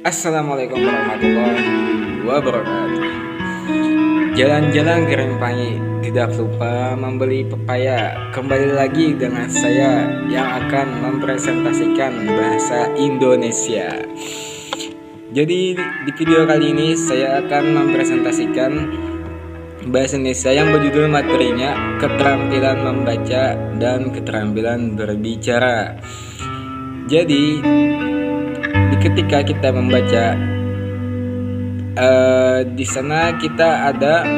Assalamualaikum warahmatullahi wabarakatuh. Jalan-jalan ke Rempangi, tidak lupa membeli pepaya. Kembali lagi dengan saya yang akan mempresentasikan bahasa Indonesia. Jadi di video kali ini saya akan mempresentasikan bahasa Indonesia yang berjudul materinya keterampilan membaca dan keterampilan berbicara. Jadi ketika kita membaca di sana kita ada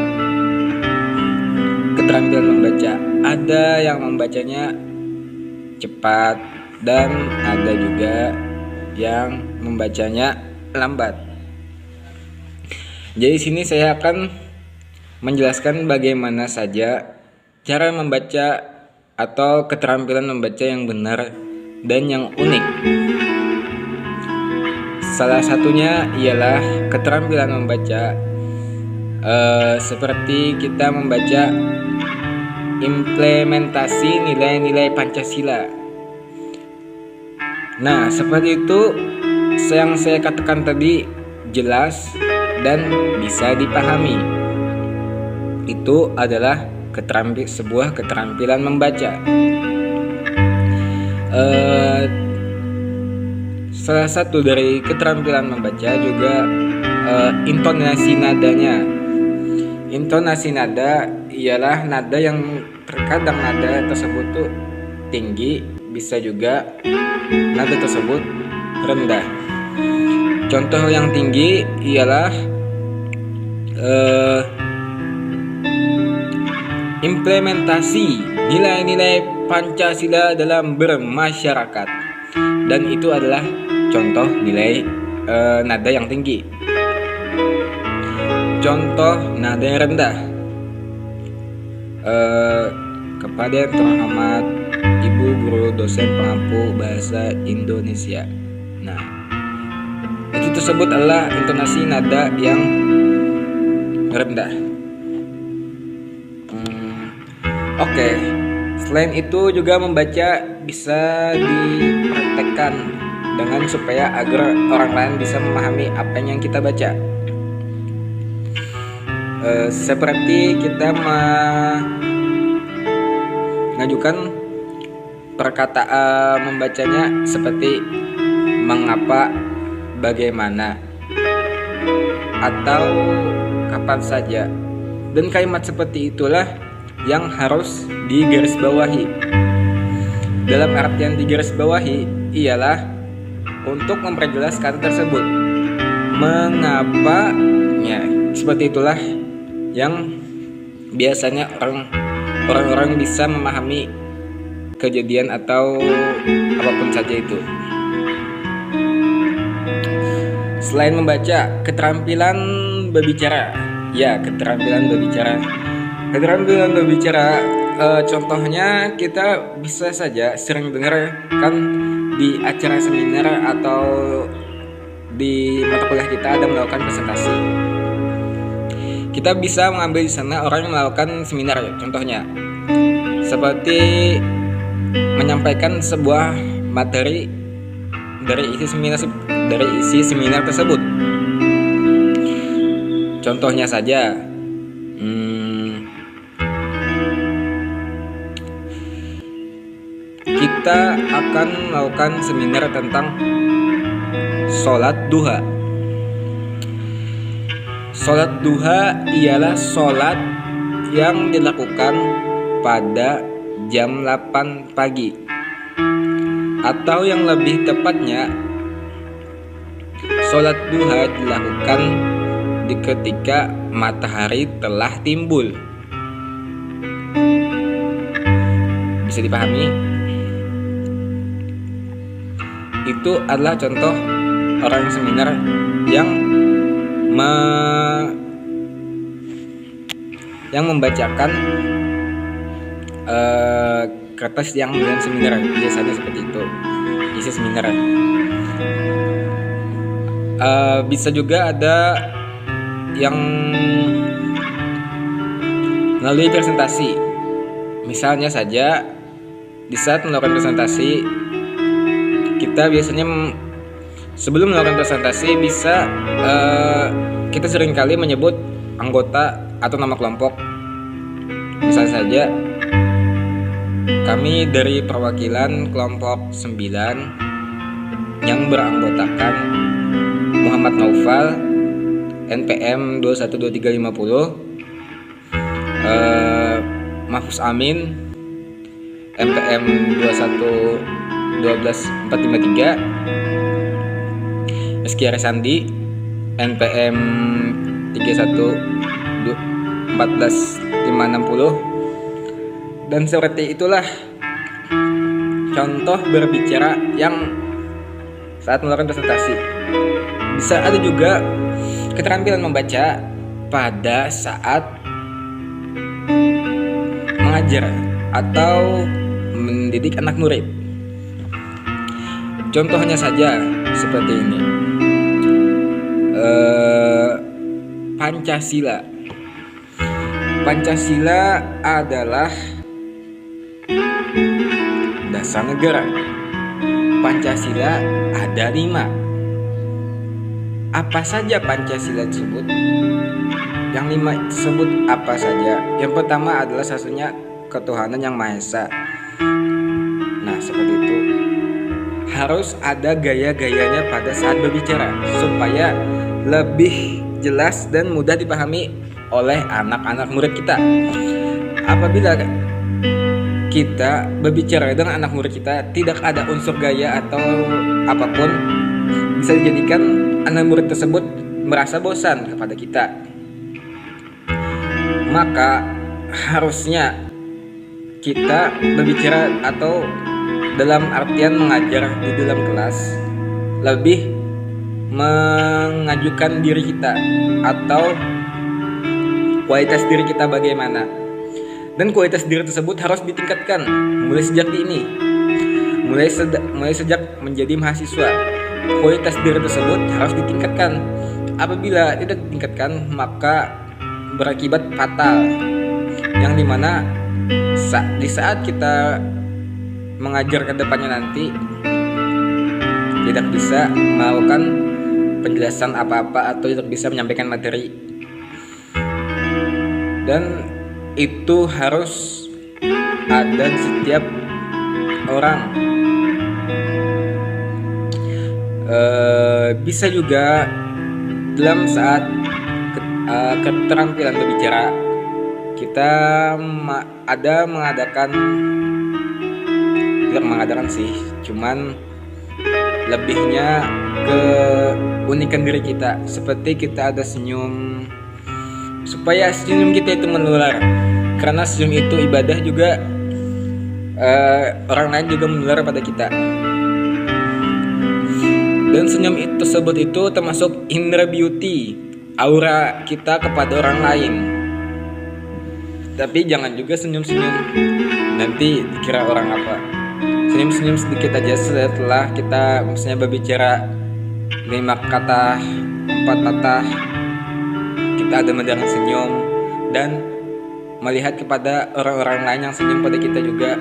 keterampilan membaca, ada yang membacanya cepat dan ada juga yang membacanya lambat. Jadi sini saya akan menjelaskan bagaimana saja cara membaca atau keterampilan membaca yang benar dan yang unik. Salah satunya ialah keterampilan membaca seperti kita membaca implementasi nilai-nilai Pancasila. Nah, seperti itu yang saya katakan tadi jelas dan bisa dipahami. Itu adalah sebuah keterampilan membaca. Salah satu dari keterampilan membaca juga intonasi nadanya. Intonasi nada ialah nada yang terkadang nada tersebut tuh tinggi, bisa juga nada tersebut rendah. Contoh yang tinggi ialah implementasi nilai-nilai Pancasila dalam bermasyarakat, dan itu adalah contoh nilai nada yang tinggi. Contoh nada yang rendah, kepada yang terhormat Ibu Guru Dosen Pengampu Bahasa Indonesia. Nah, itu tersebut adalah intonasi nada yang rendah. Oke. Selain itu juga membaca bisa dipraktekkan dengan supaya agar orang lain bisa memahami apa yang kita baca. Seperti kita mengajukan perkataan membacanya seperti mengapa, bagaimana, atau kapan saja. Dan kalimat seperti itulah yang harus digarisbawahi. Dalam artian digarisbawahi ialah untuk memperjelas kata tersebut. Mengapanya, seperti itulah yang biasanya orang-orang bisa memahami kejadian atau apapun saja itu. Selain membaca, keterampilan berbicara. Ya, keterampilan berbicara. Keterampilan berbicara, contohnya kita bisa saja sering dengar kan di acara seminar atau di mata kuliah kita ada melakukan presentasi. Kita bisa mengambil di sana orang yang melakukan seminar, contohnya seperti menyampaikan sebuah materi dari isi seminar tersebut. Contohnya saja, kita akan melakukan seminar tentang sholat duha. Sholat duha ialah sholat yang dilakukan pada jam 8 pagi, atau yang lebih tepatnya sholat duha dilakukan ketika matahari telah timbul. Bisa dipahami? Itu adalah contoh orang seminar yang membacakan kertas yang dengan seminar, biasanya seperti itu isi seminar. Bisa juga ada yang melalui presentasi. Misalnya saja di saat melakukan presentasi kita biasanya Sebelum melakukan presentasi bisa kita seringkali menyebut anggota atau nama kelompok. Misal saja kami dari perwakilan kelompok 9 yang beranggotakan Muhammad Naufal, NPM 212350, Mahfuz Amin, NPM 2112453, Rizky Arisandi, NPM 3114560. Dan seperti itulah contoh berbicara yang saat melakukan presentasi. Bisa ada juga keterampilan membaca pada saat mengajar atau mendidik anak murid. Contohnya saja seperti ini. Pancasila. Pancasila adalah dasar negara. Pancasila ada 5. Apa saja Pancasila tersebut? Yang 5 tersebut apa saja? Yang pertama adalah satunya ketuhanan yang Maha Esa. Nah, seperti itu. Harus ada gaya-gayanya pada saat berbicara supaya lebih jelas dan mudah dipahami oleh anak-anak murid kita. Apabila kita berbicara dengan anak murid kita tidak ada unsur gaya atau apapun, bisa dijadikan anak murid tersebut merasa bosan kepada kita. Maka harusnya kita berbicara atau dalam artian mengajar di dalam kelas lebih mengajukan diri kita atau kualitas diri kita bagaimana. Dan kualitas diri tersebut harus ditingkatkan mulai sejak dini. Mulai sejak menjadi mahasiswa. Kualitas diri tersebut harus ditingkatkan. Apabila tidak ditingkatkan, maka berakibat fatal. Yang dimana di saat kita mengajar ke depannya nanti tidak bisa melakukan penjelasan apa-apa atau tidak bisa menyampaikan materi. Dan itu harus ada di setiap orang. Bisa juga dalam saat keterampilan berbicara kita tidak mengadakan sih, cuman lebihnya ke unikan diri kita. Seperti kita ada senyum, supaya senyum kita itu menular. Karena senyum itu ibadah juga, orang lain juga menular pada kita. Dan senyum tersebut itu termasuk inner beauty, aura kita kepada orang lain. Tapi jangan juga senyum-senyum nanti dikira orang apa. Senyum-senyum sedikit aja setelah kita misalnya berbicara 5 kata, 4 kata, kita ada mendengar senyum dan melihat kepada orang-orang lain yang senyum pada kita juga.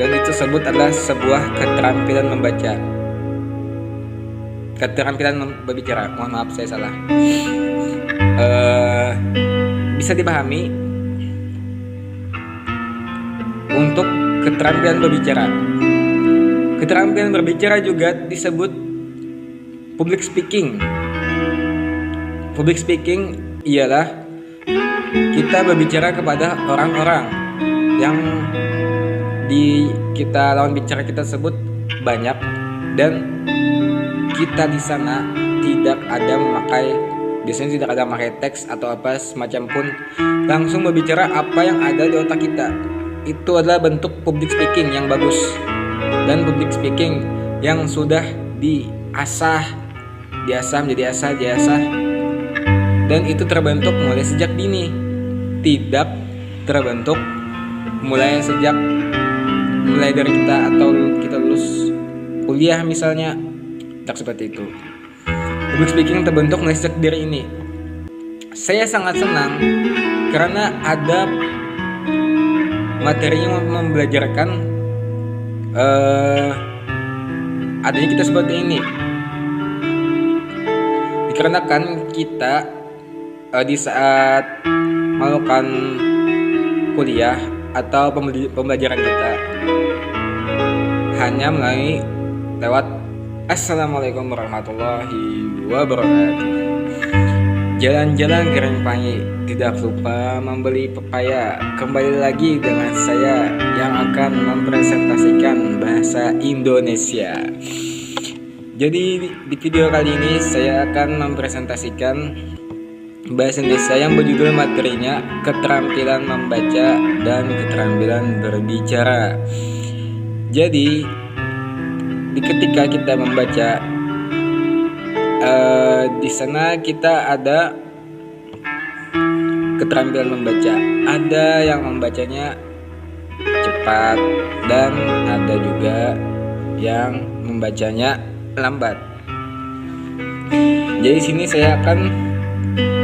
Dan itu tersebut adalah sebuah keterampilan membaca, keterampilan berbicara. Mohon maaf saya salah. Bisa dipahami untuk keterampilan berbicara. Keterampilan berbicara juga disebut public speaking. Public speaking ialah kita berbicara kepada orang-orang yang di kita lawan bicara kita sebut banyak, dan kita di sana biasanya tidak ada memakai teks atau apa semacam pun, langsung berbicara apa yang ada di otak kita. Itu adalah bentuk public speaking yang bagus dan public speaking yang sudah diasah dan itu terbentuk mulai sejak dini, tidak terbentuk mulai dari kita atau kita lulus kuliah misalnya, tak seperti itu. Public speaking terbentuk mulai sejak diri ini. Saya sangat senang karena ada materi yang membelajarkan adanya kita seperti ini? Dikarenakan kita di saat melakukan kuliah atau pembelajaran kita hanya melalui lewat Assalamualaikum warahmatullahi wabarakatuh. Jalan-jalan ke Rempanggi, tidak lupa membeli pepaya. Kembali lagi dengan saya yang akan mempresentasikan bahasa Indonesia. Jadi di video kali ini saya akan mempresentasikan bahasa Indonesia yang berjudul materinya keterampilan membaca dan keterampilan berbicara. Jadi ketika kita membaca, di sana kita ada keterampilan membaca. Ada yang membacanya cepat dan ada juga yang membacanya lambat. Jadi sini saya akan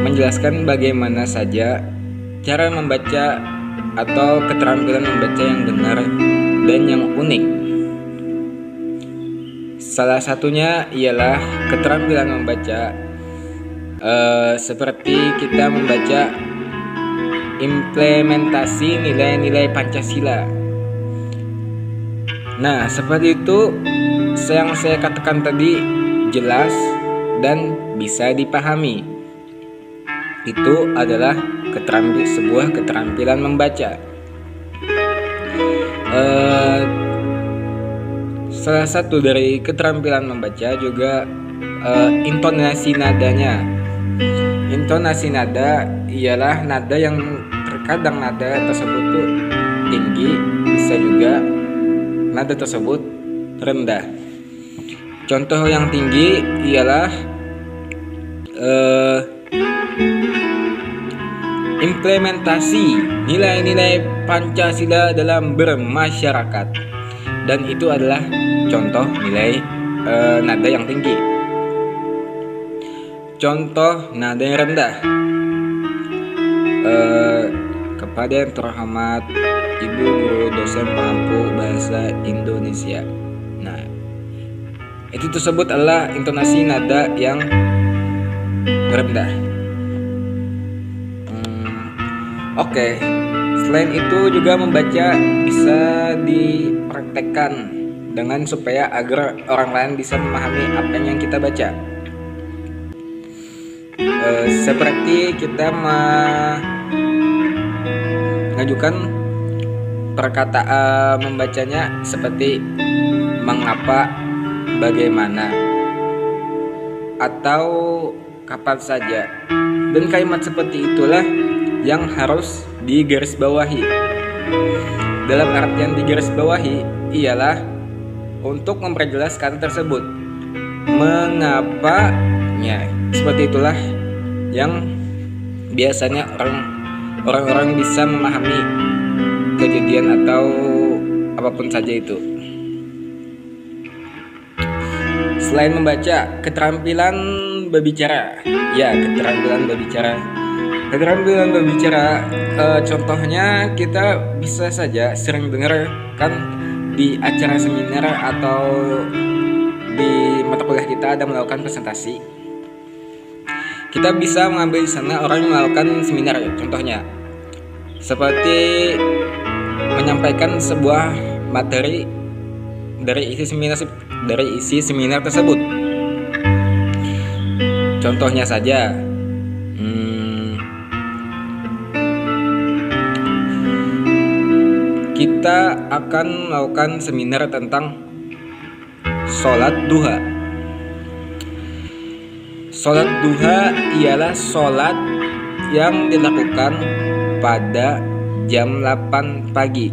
menjelaskan bagaimana saja cara membaca atau keterampilan membaca yang benar dan yang unik. Salah satunya ialah keterampilan membaca seperti kita membaca implementasi nilai-nilai Pancasila. Nah, seperti itu yang saya katakan tadi jelas dan bisa dipahami. Itu adalah sebuah keterampilan membaca. Salah satu dari keterampilan membaca juga intonasi nadanya. Intonasi nada ialah nada yang terkadang nada tersebut tuh tinggi, bisa juga nada tersebut rendah. Contoh yang tinggi ialah implementasi nilai-nilai Pancasila dalam bermasyarakat, dan itu adalah contoh nilai nada yang tinggi. Contoh nada yang rendah, kepada yang terhormat Ibu Guru Dosen Pengampu Bahasa Indonesia. Nah, itu tersebut adalah intonasi nada yang rendah. Oke. Selain itu juga membaca bisa dipraktekkan dengan supaya agar orang lain bisa memahami apa yang kita baca. Seperti kita mengajukan perkataan membacanya seperti mengapa, bagaimana, atau kapan saja. Dan kalimat seperti itulah yang harus digarisbawahi. Dalam artian digarisbawahi ialah untuk memperjelas kata tersebut, mengapanya. Seperti itulah yang biasanya orang-orang bisa memahami kejadian atau apapun saja itu. Selain membaca, keterampilan berbicara. Ya, keterampilan berbicara. Keterampilan berbicara, contohnya kita bisa saja sering dengar kan di acara seminar atau di mata kuliah kita ada melakukan presentasi. Kita bisa mengambil di sana orang yang melakukan seminar, contohnya seperti menyampaikan sebuah materi dari isi seminar tersebut. Contohnya saja, kita akan melakukan seminar tentang sholat duha. Sholat duha ialah sholat yang dilakukan pada jam 8 pagi,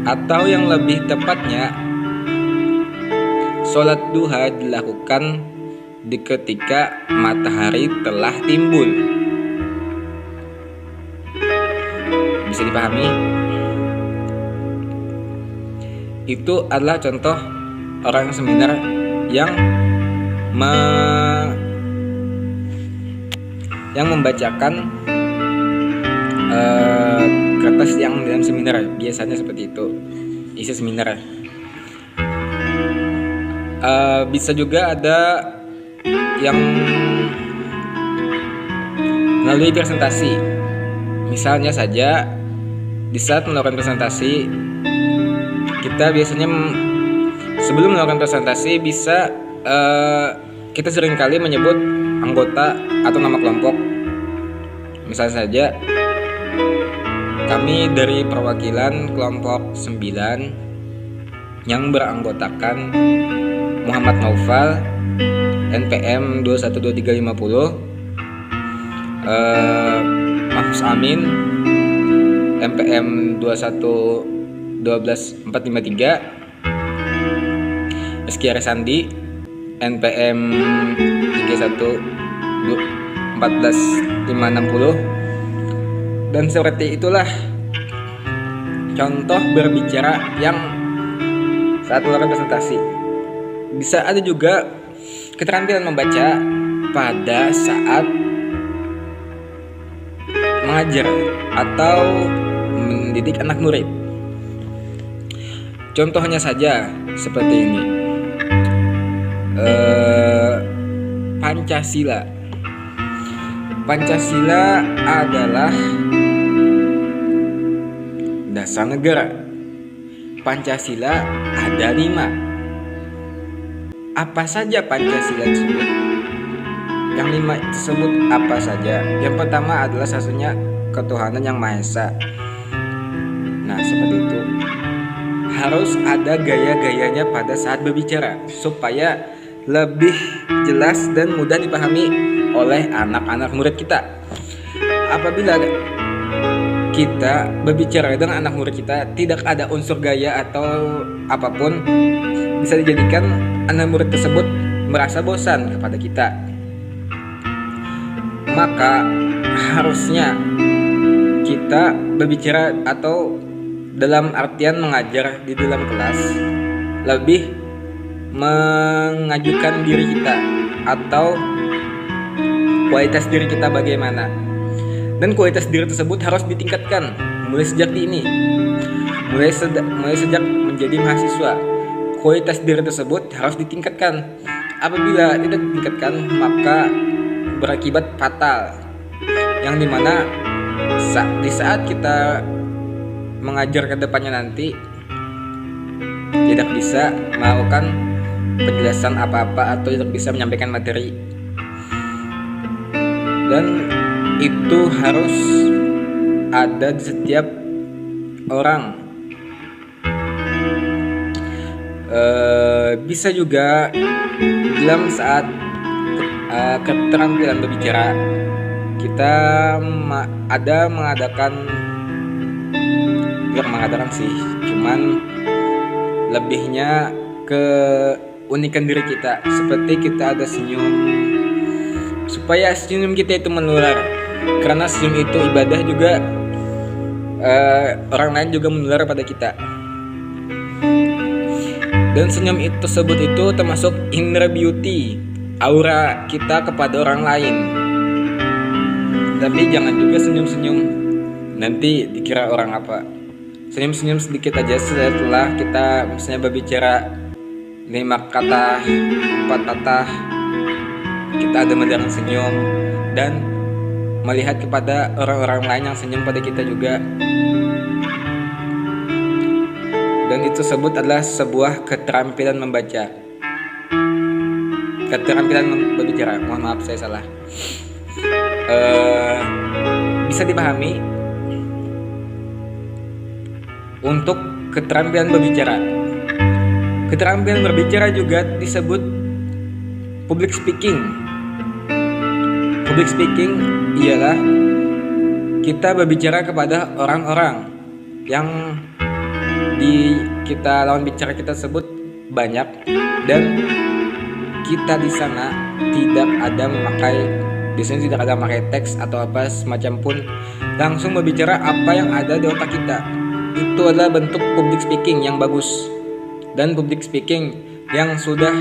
atau yang lebih tepatnya sholat duha dilakukan ketika matahari telah timbul. Bisa dipahami? Itu adalah contoh orang seminar yang membacakan kertas yang dalam seminar. Biasanya seperti itu isi seminar. Bisa juga ada yang melalui presentasi. Misalnya saja di saat melakukan presentasi, kita biasanya sebelum melakukan presentasi bisa kita seringkali menyebut anggota atau nama kelompok. Misalnya saja kami dari perwakilan kelompok 9 yang beranggotakan Muhammad Naufal, NPM 212350, Mahfuz Amin, NPM 2112453, Rizky Arisandi, NPM 311414560. Dan seperti itulah contoh berbicara yang saat melakukan presentasi. Bisa ada juga keterampilan membaca pada saat mengajar atau mendidik anak murid. Contohnya saja seperti ini. Pancasila. Pancasila adalah dasar negara. Pancasila ada 5. Apa saja Pancasila tersebut? Yang 5 tersebut apa saja? Yang pertama adalah satunya ketuhanan yang Maha Esa. Nah, seperti itu. Harus ada gaya-gayanya pada saat berbicara supaya lebih jelas dan mudah dipahami oleh anak-anak murid kita. Apabila kita berbicara dengan anak murid kita tidak ada unsur gaya atau apapun, bisa dijadikan anak murid tersebut merasa bosan kepada kita. Maka harusnya kita berbicara atau dalam artian mengajar di dalam kelas lebih mengajukan diri kita atau kualitas diri kita bagaimana. Dan kualitas diri tersebut harus ditingkatkan mulai sejak dini, mulai sejak menjadi mahasiswa. Kualitas diri tersebut harus ditingkatkan. Apabila tidak ditingkatkan, maka berakibat fatal, yang dimana di saat kita mengajar ke depannya nanti tidak bisa melakukan penjelasan apa-apa atau tidak bisa menyampaikan materi. Dan itu harus ada di setiap orang. Bisa juga dalam saat keterampilan berbicara kita mengadakan sih, cuman lebihnya ke unikan diri kita, seperti kita ada senyum supaya senyum kita itu menular, karena senyum itu ibadah juga. Orang lain juga menular pada kita, dan senyum itu tersebut itu termasuk inner beauty, aura kita kepada orang lain. Tapi jangan juga senyum-senyum nanti dikira orang apa. Senyum-senyum sedikit aja setelah kita misalnya berbicara 5 kata, 4 kata, kita ada mendarat senyum dan melihat kepada orang-orang lain yang senyum pada kita juga. Dan itu tersebut adalah sebuah keterampilan membaca, keterampilan berbicara. Mohon maaf saya salah. Bisa dipahami untuk keterampilan berbicara. Keterampilan berbicara juga disebut public speaking. Public speaking ialah kita berbicara kepada orang-orang yang kita lawan bicara kita sebut banyak, dan kita di sana tidak ada memakai teks atau apa semacam pun, langsung berbicara apa yang ada di otak kita. Itu adalah bentuk public speaking yang bagus, dan public speaking yang sudah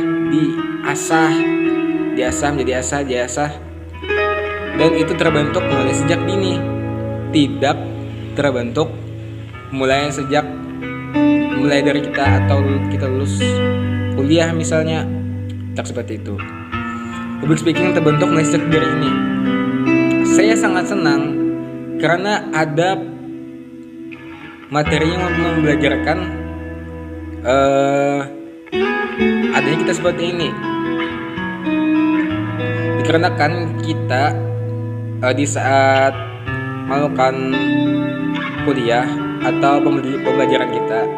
diasah dan itu terbentuk mulai sejak dini, tidak terbentuk mulai dari kita atau kita lulus kuliah misalnya, tak seperti itu. Public speaking terbentuk mulai sejak dari ini. Saya sangat senang karena ada materi yang membelajarkan adanya kita seperti ini. Dikarenakan kita di saat melakukan kuliah atau pembelajaran kita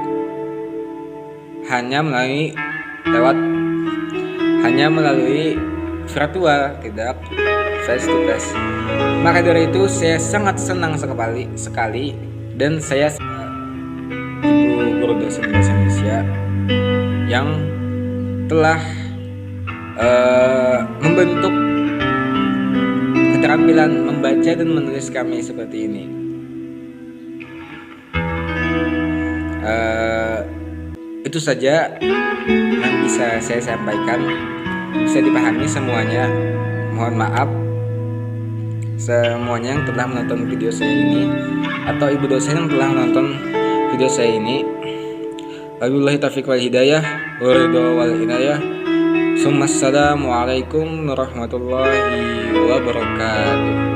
hanya melalui virtual, tidak face to face. Maka dari itu saya sangat senang sekali dan saya Ibu Guru Dosen Bahasa Indonesia yang telah membentuk keterampilan membaca dan menulis kami seperti ini. Itu saja yang bisa saya sampaikan, bisa dipahami semuanya. Mohon maaf semuanya yang telah menonton video saya ini atau ibu dosen yang telah menonton video saya ini. Wabillahi taufiq wal hidayah wa ridha wal inayah. Assalamualaikum warahmatullahi wabarakatuh.